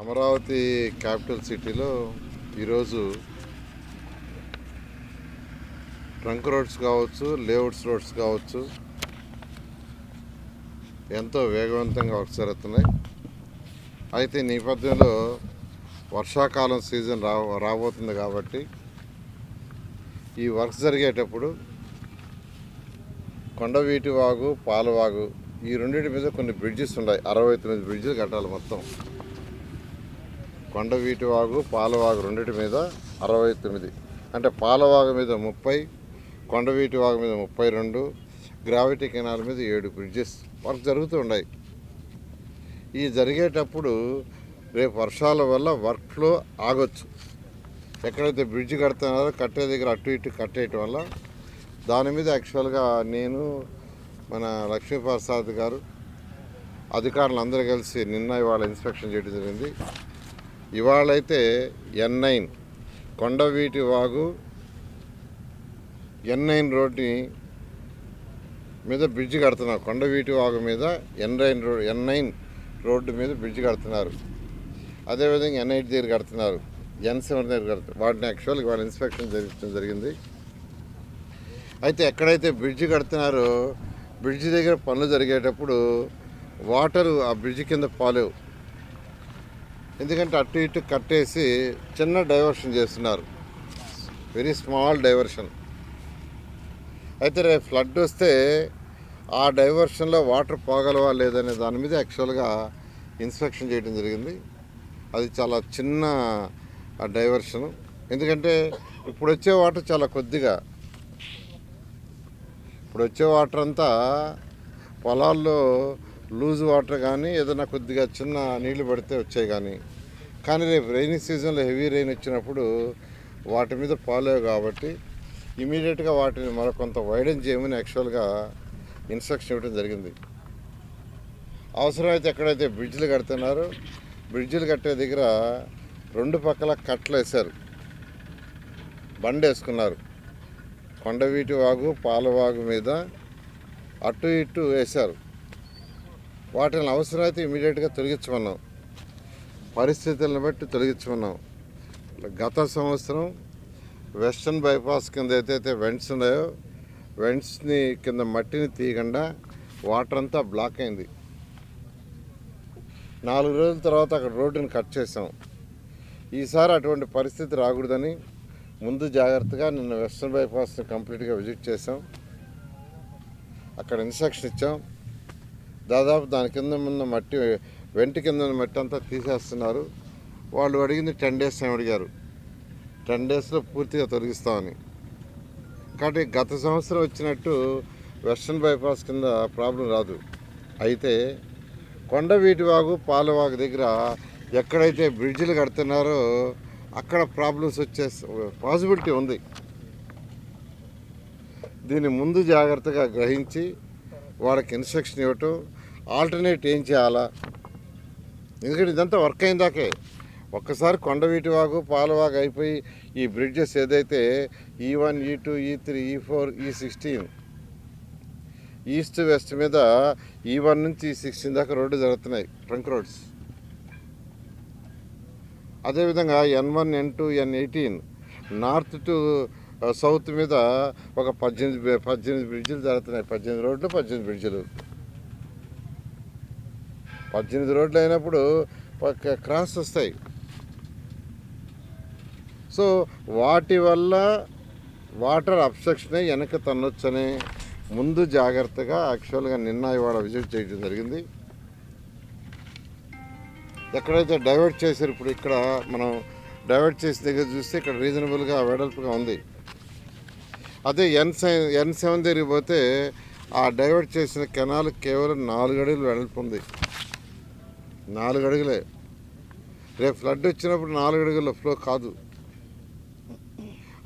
Amaravati capital సిటీలో ఈరోజు trunk roads కావచ్చు, లేఅవుట్స్ రోడ్స్ కావచ్చు, ఎంతో వేగవంతంగా వర్క్స్ జరుగుతున్నాయి. అయితే ఈ నేపథ్యంలో వర్షాకాలం సీజన్ రాబోతుంది కాబట్టి ఈ వర్క్స్ జరిగేటప్పుడు కొండవీటి వాగు, పాలవాగు ఈ రెండింటి మీద కొన్ని బ్రిడ్జెస్ ఉన్నాయి. 69 బ్రిడ్జిలు కట్టాలి మొత్తం. కొండవీటి వాగు, పాలవాగు రెండింటి మీద 69, అంటే పాలవాగు మీద 30, కొండవీటి వాగు మీద 32, గ్రావిటీ కెనాల్ మీద 7 బ్రిడ్జెస్ వర్క్ జరుగుతూ ఉన్నాయి. ఈ జరిగేటప్పుడు రేపు వర్షాల వల్ల వర్క్ ఫ్లో ఆగొచ్చు. ఎక్కడైతే బ్రిడ్జ్ కడుతున్నారో కట్టే దగ్గర అటు ఇటు కట్టేయటం వల్ల దాని మీద యాక్చువల్గా నేను, మన లక్ష్మీప్రసాద్ గారు, అధికారులు అందరూ కలిసి నిన్న ఇవాళ ఇన్స్పెక్షన్ చేయడం జరిగింది. ఇవాళైతే N9 కొండవీటి వాగు N9 రోడ్ని మీద బ్రిడ్జ్ కడుతున్నారు. కొండవీటి వాగు మీద N9 రోడ్డు మీద బ్రిడ్జ్ కడుతున్నారు. అదేవిధంగా N8 దగ్గర కడుతున్నారు, N7 దగ్గర కడుతున్నారు. వాటిని యాక్చువల్గా వాళ్ళ ఇన్స్పెక్షన్ జరిగింది. అయితే ఎక్కడైతే బ్రిడ్జ్ కడుతున్నారో బ్రిడ్జ్ దగ్గర పనులు జరిగేటప్పుడు వాటరు ఆ బ్రిడ్జ్ కింద పోలేవు. ఎందుకంటే అటు ఇటు కట్టేసి చిన్న డైవర్షన్ చేస్తున్నారు, వెరీ స్మాల్ డైవర్షన్. అయితే రేపు ఫ్లడ్ వస్తే ఆ డైవర్షన్లో వాటర్ పోగలవా లేదనే దాని మీద యాక్చువల్గా ఇన్స్పెక్షన్ చేయడం జరిగింది. అది చాలా చిన్న డైవర్షను. ఎందుకంటే ఇప్పుడు వచ్చే వాటర్ చాలా కొద్దిగా, ఇప్పుడు వచ్చే వాటర్ అంతా పొలాల్లో లూజ్ వాటర్ కానీ ఏదైనా కొద్దిగా చిన్న నీళ్లు పడితే వచ్చాయి. కానీ రేపు రైనీ సీజన్లో హెవీ రెయిన్ వచ్చినప్పుడు వాటి మీద పోలేవు కాబట్టి ఇమీడియట్గా వాటిని మరికొంత వైడెన్ చేయమని యాక్చువల్గా ఇన్స్ట్రక్షన్ ఇవ్వడం జరిగింది. అవసరమైతే ఎక్కడైతే బ్రిడ్జ్లు కడుతున్నారో బ్రిడ్జ్లు కట్టే దగ్గర 2 పక్కల కట్టలు వేశారు, బండి వేసుకున్నారు. కొండవీటి వాగు, పాలవాగు మీద అటు ఇటు వేశారు. వాటిని అవసరమైతే ఇమీడియట్గా తొలగించమన్నాం, పరిస్థితులను బట్టి తొలగించమన్నాం. గత సంవత్సరం వెస్టర్న్ బైపాస్ కింద ఏదైతే వెంట్స్ ఉన్నాయో వెంట్స్ని కింద మట్టిని తీయకుండా వాటర్ అంతా బ్లాక్ అయింది. 4 రోజుల తర్వాత అక్కడ రోడ్డుని కట్ చేసాం. ఈసారి అటువంటి పరిస్థితి రాకూడదని ముందు జాగ్రత్తగా నిన్న వెస్టర్న్ బైపాస్ని కంప్లీట్గా విజిట్ చేసాం. అక్కడ ఇన్స్ట్రక్షన్ ఇచ్చాం. దాదాపు దాని కింద ఉన్న మట్టి, వెంట కింద ఉన్న మట్టి అంతా తీసేస్తున్నారు. వాళ్ళు అడిగింది 10 days అని అడిగారు. 10 daysలో పూర్తిగా తొలగిస్తామని. కాబట్టి గత సంవత్సరం వచ్చినట్టు వెస్టర్న్ బైపాస్ కింద ప్రాబ్లం రాదు. అయితే కొండవీటి వాగు, పాలవాగు దగ్గర ఎక్కడైతే బ్రిడ్జిలు కడుతున్నారో అక్కడ ప్రాబ్లమ్స్ వచ్చే పాసిబిలిటీ ఉంది. దీన్ని ముందు జాగ్రత్తగా గ్రహించి వాళ్ళకి ఇన్స్ట్రక్షన్ ఇవ్వటం, ఆల్టర్నేట్ ఏం చేయాలా. ఎందుకంటే ఇదంతా వర్క్ అయిందాకే. ఒక్కసారి కొండవీటి వాగు, పాలవాగు అయిపోయి ఈ బ్రిడ్జెస్ ఏదైతే E1, E2, E3, E4, E16 east west మీద E1 నుంచి E16 దాకా రోడ్డు జరుగుతున్నాయి, ట్రంక్ రోడ్స్. అదేవిధంగా N1, N2, N18 north to south మీద ఒక 18 బ్రిడ్జిలు జరుగుతున్నాయి. 18 రోడ్లు, 18 బ్రిడ్జిలు. 18 రోడ్లు అయినప్పుడు క్రాస్ వస్తాయి. సో వాటి వల్ల వాటర్ అబ్స్ట్రక్షన్ వెనక తన్నొచ్చని ముందు జాగ్రత్తగా యాక్చువల్గా నిన్న ఇవాళ విజిట్ చేయడం జరిగింది. ఎక్కడైతే డైవర్ట్ చేశారు, ఇప్పుడు ఇక్కడ మనం డైవర్ట్ చేసిన దగ్గర చూస్తే ఇక్కడ రీజనబుల్గా వెడల్పుగా ఉంది. అదే N7 దగ్గరికి పోతే ఆ డైవర్ట్ చేసిన కెనాల్ కేవలం 4 అడుగులు వెడల్పు ఉంది. 4 అడుగులే. రేపు ఫ్లడ్ వచ్చినప్పుడు 4 అడుగుల ఫ్లో కాదు.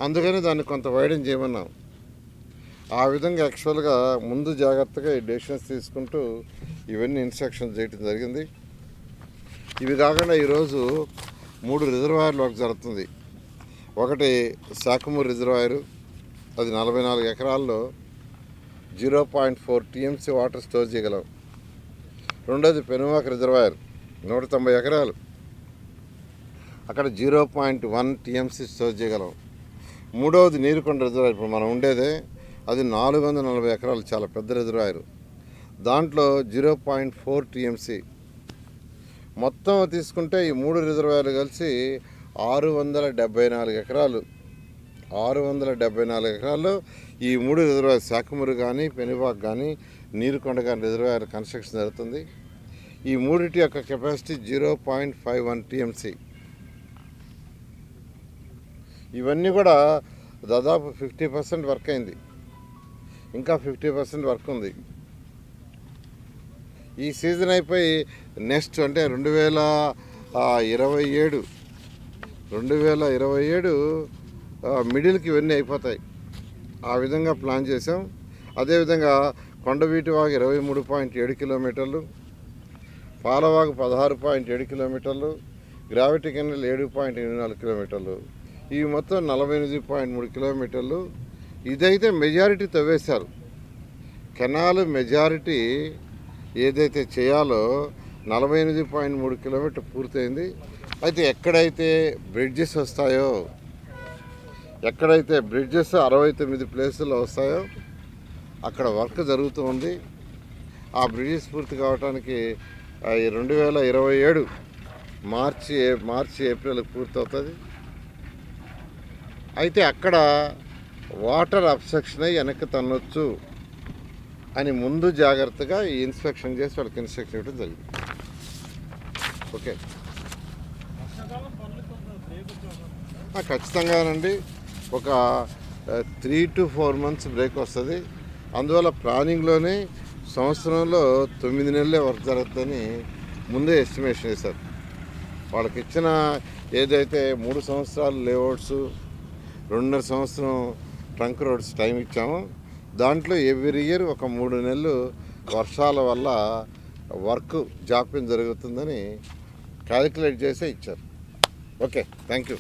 అందుకని దాన్ని కొంత వైడెన్ చేయమన్నాం. ఆ విధంగా యాక్చువల్గా ముందు జాగ్రత్తగా ఈ డెసిషన్స్ తీసుకుంటూ ఇవన్నీ ఇన్స్ట్రక్షన్స్ చేయడం జరిగింది. ఇవి కాకుండా ఈరోజు 3 రిజర్వాయర్లు వర్క్ జరుగుతుంది. ఒకటి శాఖమూరు రిజర్వాయరు, అది 44 ఎకరాల్లో 0.4 TMC వాటర్ స్టోర్ చేయగలం. రెండోది పెనుమాక రిజర్వాయర్ 190 ఎకరాలు, అక్కడ 0.1 టీఎంసీ స్టోర్ చేయగలం. మూడవది నీరుకొండ రిజర్వాయర్. ఇప్పుడు మనం ఉండేదే అది 440 ఎకరాలు, చాలా పెద్ద రిజర్వాయర్. దాంట్లో 0.4 టీఎంసీ. మొత్తం తీసుకుంటే ఈ 3 రిజర్వాయర్లు కలిసి 674 ఎకరాలు. 674 ఎకరాల్లో ఈ 3 రిజర్వాయర్, శాఖమూరు కానీ, పెనుబాక్ కానీ, నీరుకొండ కానీ రిజర్వాయర్ కన్స్ట్రక్షన్ జరుగుతుంది. ఈ మూడింటి యొక్క కెపాసిటీ 0.51 టీఎంసీ. ఇవన్నీ కూడా దాదాపు 50% వర్క్ అయింది, ఇంకా 50% వర్క్ ఉంది. ఈ సీజన్ అయిపోయి నెక్స్ట్ అంటే 2027 మిడిల్కి ఇవన్నీ అయిపోతాయి. ఆ విధంగా ప్లాన్ చేసాం. అదేవిధంగా కొండవీటి వాగు 23.7 కిలోమీటర్లు, పాలవాగు 16.7 కిలోమీటర్లు, గ్రావిటీ కెనాల్ 7.84 కిలోమీటర్లు. ఇవి మొత్తం 48.3 కిలోమీటర్లు. ఇదైతే మెజారిటీ తవ్వేశారు. కెనాల్ మెజారిటీ ఏదైతే చేయాలో 48.3 కిలోమీటర్ పూర్తయింది. అయితే ఎక్కడైతే బ్రిడ్జెస్ వస్తాయో, ఎక్కడైతే బ్రిడ్జెస్ 69 ప్లేసుల్లో వస్తాయో అక్కడ వర్క్ జరుగుతూ ఉంది. ఆ బ్రిడ్జెస్ పూర్తి కావడానికి 2027 మార్చి ఏప్రిల్ పూర్తవుతుంది. అయితే అక్కడ వాటర్ అబ్స్ట్రక్షన్ అయ్యి వెనక్కి తన్నొచ్చు అని ముందు జాగ్రత్తగా ఈ ఇన్స్పెక్షన్ చేసి వాళ్ళకి ఇన్స్ట్రక్షన్ ఇవ్వడం జరిగింది. ఓకే, ఖచ్చితంగానండి. ఒక 3 to 4 months బ్రేక్ వస్తుంది. అందువల్ల ప్లానింగ్లోనే సంవత్సరంలో 9 నెలలే వర్క్ జరుగుతుందని ముందే ఎస్టిమేషన్ వేశారు. వాళ్ళకి ఇచ్చిన ఏదైతే 3 సంవత్సరాలు లేఅవుట్స్, 2.5 సంవత్సరం ట్రంక్ రోడ్స్ టైం ఇచ్చామో దాంట్లో ఎవ్రీ ఇయర్ ఒక 3 నెలలు వర్షాల వల్ల వర్క్ జాప్యం జరుగుతుందని క్యాలిక్యులేట్ చేసే ఇచ్చారు. Okay, thank you.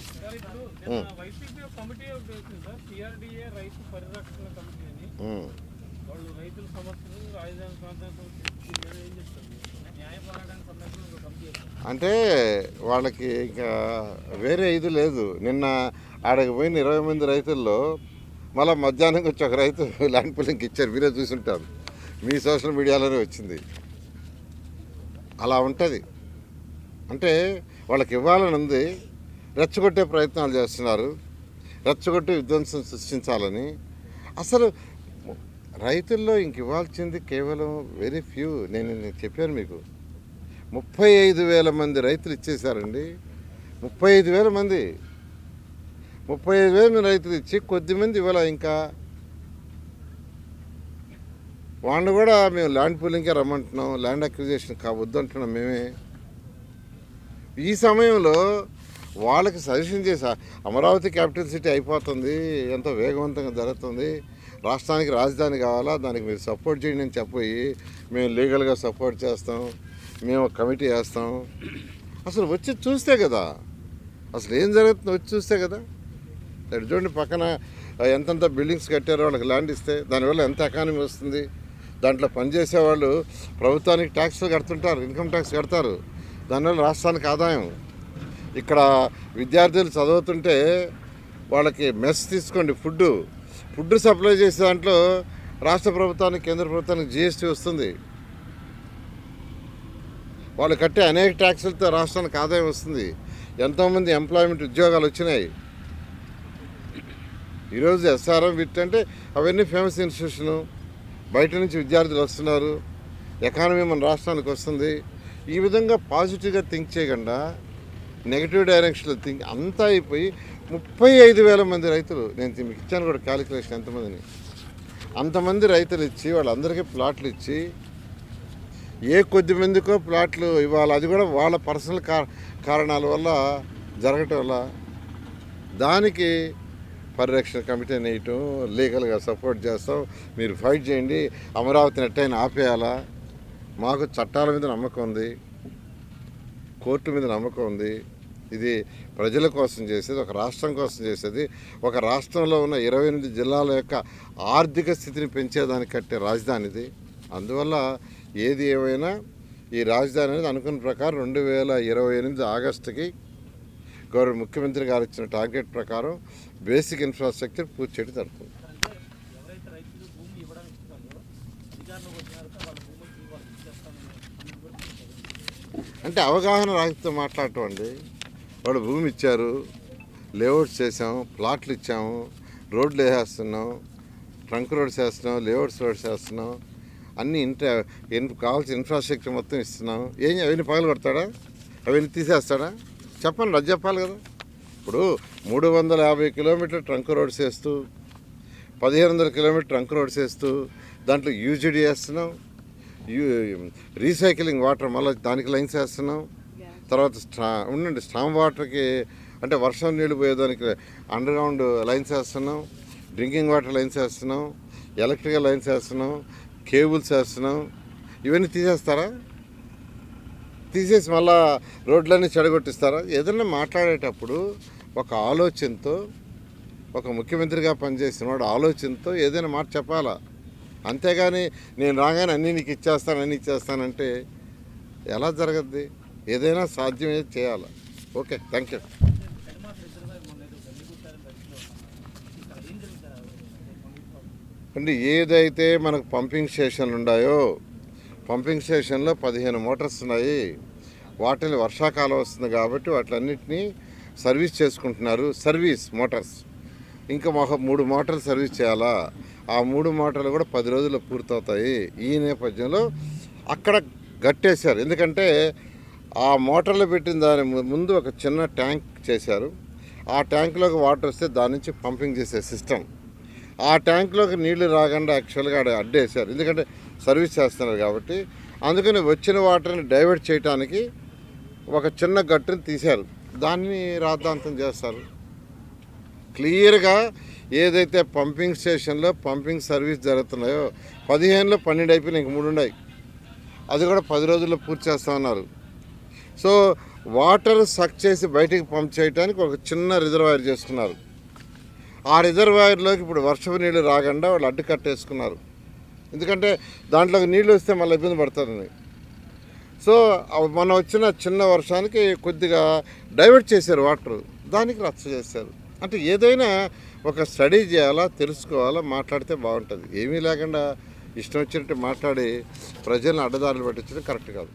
అంటే వాళ్ళకి ఇంకా వేరే ఇది లేదు. నిన్న ఆడకి పోయిన 20 మంది రైతుల్లో మళ్ళీ మధ్యాహ్నంకి వచ్చి ఒక రైతు ల్యాండ్ పూలింగ్కి ఇచ్చారు. మీరే చూసుంటారు, మీ సోషల్ మీడియాలోనే వచ్చింది. అలా ఉంటుంది. అంటే వాళ్ళకి ఇవ్వాలని ఉంది, రెచ్చగొట్టే ప్రయత్నాలు చేస్తున్నారు, రెచ్చగొట్టి విధ్వంసం సృష్టించాలని. అసలు రైతుల్లో ఇంక ఇవ్వాల్సింది కేవలం వెరీ ఫ్యూ. నేను చెప్పాను మీకు, 35,000 మంది రైతులు ఇచ్చేశారండి. 35,000 మంది, 35,000 మంది రైతులు ఇచ్చి కొద్దిమంది ఇవ్వాల. ఇంకా వాళ్ళు కూడా మేము ల్యాండ్ పూలింగ్కే రమ్మంటున్నాం, ల్యాండ్ అక్విజిషన్ వద్దంటున్నాం మేమే. ఈ సమయంలో వాళ్ళకి సజెషన్ చేసా, అమరావతి క్యాపిటల్ సిటీ అయిపోతుంది, ఎంతో వేగవంతంగా జరుగుతుంది, రాష్ట్రానికి రాజధాని కావాలా, దానికి మీరు సపోర్ట్ చేయండి అని చెప్పి మేము లీగల్గా సపోర్ట్ చేస్తాం, మేము కమిటీ వేస్తాం. అసలు వచ్చి చూస్తే కదా అసలు ఏం జరుగుతుందో, వచ్చి చూస్తే కదా. చూడండి, పక్కన ఎంతెంత బిల్డింగ్స్ కట్టారో వాళ్ళకి ల్యాండ్ ఇస్తే దానివల్ల ఎంత ఎకానమీ వస్తుంది. దాంట్లో పనిచేసే వాళ్ళు ప్రభుత్వానికి ట్యాక్స్లు కడుతుంటారు, ఇన్కమ్ ట్యాక్స్ కడతారు, దానివల్ల రాష్ట్రానికి ఆదాయం. ఇక్కడ విద్యార్థులు చదువుతుంటే వాళ్ళకి మెస్ తీసుకోండి, ఫుడ్ సప్లై చేసే దాంట్లో రాష్ట్ర ప్రభుత్వానికి, కేంద్ర ప్రభుత్వానికి జిఎస్టీ వస్తుంది. వాళ్ళు కట్టే అనేక ట్యాక్సులతో రాష్ట్రానికి ఆదాయం వస్తుంది. ఎంతోమంది ఎంప్లాయ్మెంట్ ఉద్యోగాలు వచ్చినాయి. ఈరోజు ఎస్ఆర్ఎం విట్ అంటే అవన్నీ ఫేమస్ ఇన్స్టిట్యూషను, బయట నుంచి విద్యార్థులు వస్తున్నారు, ఎకానమీ మన రాష్ట్రానికి వస్తుంది. ఈ విధంగా పాజిటివ్గా థింక్ చేయకుండా నెగిటివ్ డైరెక్షన్లో థింక్ అంతా అయిపోయి 35,000 మంది రైతులు, నేను మీకు ఇచ్చాను కూడా క్యాలిక్యులేషన్ ఎంతమందిని, అంతమంది రైతులు ఇచ్చి వాళ్ళందరికీ ప్లాట్లు ఇచ్చి ఏ కొద్ది మందికో ప్లాట్లు ఇవ్వాలి. అది కూడా వాళ్ళ పర్సనల్ కారణాల వల్ల జరగటం వల్ల దానికి పరిరక్షణ కమిటీని వేయటం, లీగల్గా సపోర్ట్ చేస్తాం, మీరు ఫైట్ చేయండి, అమరావతిని ఎట్టయినా ఆపేయాలా. మాకు చట్టాల మీద నమ్మకం ఉంది, కోర్టు మీద నమ్మకం ఉంది. ఇది ప్రజల కోసం చేసేది, ఒక రాష్ట్రం కోసం చేసేది, ఒక రాష్ట్రంలో ఉన్న 28 జిల్లాల యొక్క ఆర్థిక స్థితిని పెంచేదానికి కట్టే రాజధాని ఇది. అందువల్ల ఏది ఏమైనా ఈ రాజధాని అనేది అనుకున్న ప్రకారం 2028 ఆగస్టుకి ముఖ్యమంత్రి గారు ఇచ్చిన టార్గెట్ ప్రకారం బేసిక్ ఇన్ఫ్రాస్ట్రక్చర్ పూర్తి చేయడం జరుగుతుంది. ఎవరైతే రైతులు భూమి ఇవ్వడానికి ఇస్తారో అధికారంలోకి వచ్చిన తర్వాత వాళ్ళ భూములు వాళ్ళకి ఇచ్చేస్తామని అంటే అవగాహన రాహిత్యం మాట్లాడటం అండి. వాళ్ళు భూమి ఇచ్చారు, లేఅవుట్స్ చేసాం, ప్లాట్లు ఇచ్చాము, రోడ్లు వేసేస్తున్నాం, ట్రంక్ రోడ్స్ వేస్తున్నాం, లేఅవుట్స్ రోడ్స్ వేస్తున్నాం, అన్నీ కావాల్సిన ఇన్ఫ్రాస్ట్రక్చర్ మొత్తం ఇస్తున్నాం. అవన్నీ పగలు కొడతాడా? అవన్నీ తీసేస్తాడా? చెప్పండి, అది చెప్పాలి కదా. ఇప్పుడు 350 కిలోమీటర్ల ట్రంక్ రోడ్స్ వేస్తూ 1500 కిలోమీటర్ ట్రంక్ రోడ్స్ వేస్తూ దాంట్లో యూజిడి వేస్తున్నాం, రీసైక్లింగ్ వాటర్ మళ్ళీ దానికి లైన్స్ వేస్తున్నాం. తర్వాత స్టామ్ వాటర్కి అంటే వర్షం నీళ్ళు పోయేదానికి అండర్ గ్రౌండ్ లైన్స్ వేస్తున్నాం, డ్రింకింగ్ వాటర్ లైన్స్ వేస్తున్నాం, ఎలక్ట్రికల్ లైన్స్ వేస్తున్నాం, కేబుల్స్ వేస్తున్నాం. ఇవన్నీ తీసేస్తారా? తీసేసి మళ్ళా రోడ్లన్నీ చెడగొట్టిస్తారా? ఏదైనా మాట్లాడేటప్పుడు ఒక ఆలోచనతో, ఒక ముఖ్యమంత్రిగా పనిచేసిన వాడు ఆలోచనతో ఏదైనా మాట చెప్పాలా. అంతేగాని నేను రాగానే అన్నీ నీకు ఇచ్చేస్తానంటే ఎలా జరగద్ది? ఏదైనా సాధ్యమే చేయాలి. Okay, thank you. అంటే ఏదైతే మనకు పంపింగ్ స్టేషన్లు ఉన్నాయో, పంపింగ్ స్టేషన్లో 15 మోటార్స్ ఉన్నాయి. వాటిని వర్షాకాలం వస్తుంది కాబట్టి వాటిలన్నింటినీ సర్వీస్ చేసుకుంటున్నారు. సర్వీస్ మోటార్స్ ఇంకా 3 మోటార్లు సర్వీస్ చేయాలా. ఆ 3 మోటార్లు కూడా 10 రోజుల్లో పూర్తవుతాయి. ఈ నేపథ్యంలో అక్కడ గట్టేశారు. ఎందుకంటే ఆ మోటార్లు పెట్టిన దాని ముందు ఒక చిన్న ట్యాంక్ చేశారు. ఆ ట్యాంకులోకి వాటర్ వస్తే దాని నుంచి పంపింగ్ చేసే సిస్టమ్. ఆ ట్యాంకులోకి నీళ్లు రాకుండా యాక్చువల్గా అడ్డేశారు. ఎందుకంటే సర్వీస్ చేస్తున్నారు కాబట్టి. అందుకని వచ్చిన వాటర్ని డైవర్ట్ చేయడానికి ఒక చిన్న గట్టుని తీశారు. దాన్ని రాద్ధాంతం చేస్తారు. క్లియర్గా ఏదైతే పంపింగ్ స్టేషన్లో పంపింగ్ సర్వీస్ జరుగుతున్నాయో 15లో 12 అయిపోయినాయి, ఇంక 3 ఉన్నాయి. అది కూడా 10 రోజుల్లో పూర్తి చేస్తామన్నారు. సో వాటర్ సక్ చేసి బయటికి పంప్ చేయడానికి ఒక చిన్న రిజర్వాయర్ చేసుకున్నారు. ఆ రిజర్వాయర్లోకి ఇప్పుడు వర్షపు నీళ్ళు రాకుండా వాళ్ళు అడ్డు కట్టేసుకున్నారు. ఎందుకంటే దాంట్లోకి నీళ్ళు వస్తే మళ్ళీ ఇబ్బంది పడుతుంది. సో మనం వచ్చిన చిన్న వర్షానికి కొద్దిగా డైవర్ట్ చేశారు వాటర్, దానికి రచ్చ చేశారు. అంటే ఏదైనా ఒక స్టడీ చేయాలా, తెలుసుకోవాలా, మాట్లాడితే బాగుంటుంది. ఏమీ లేకుండా ఇష్టం వచ్చినట్టు మాట్లాడి ప్రజలను అడ్డదారులు పట్టించడం కరెక్ట్ కాదు.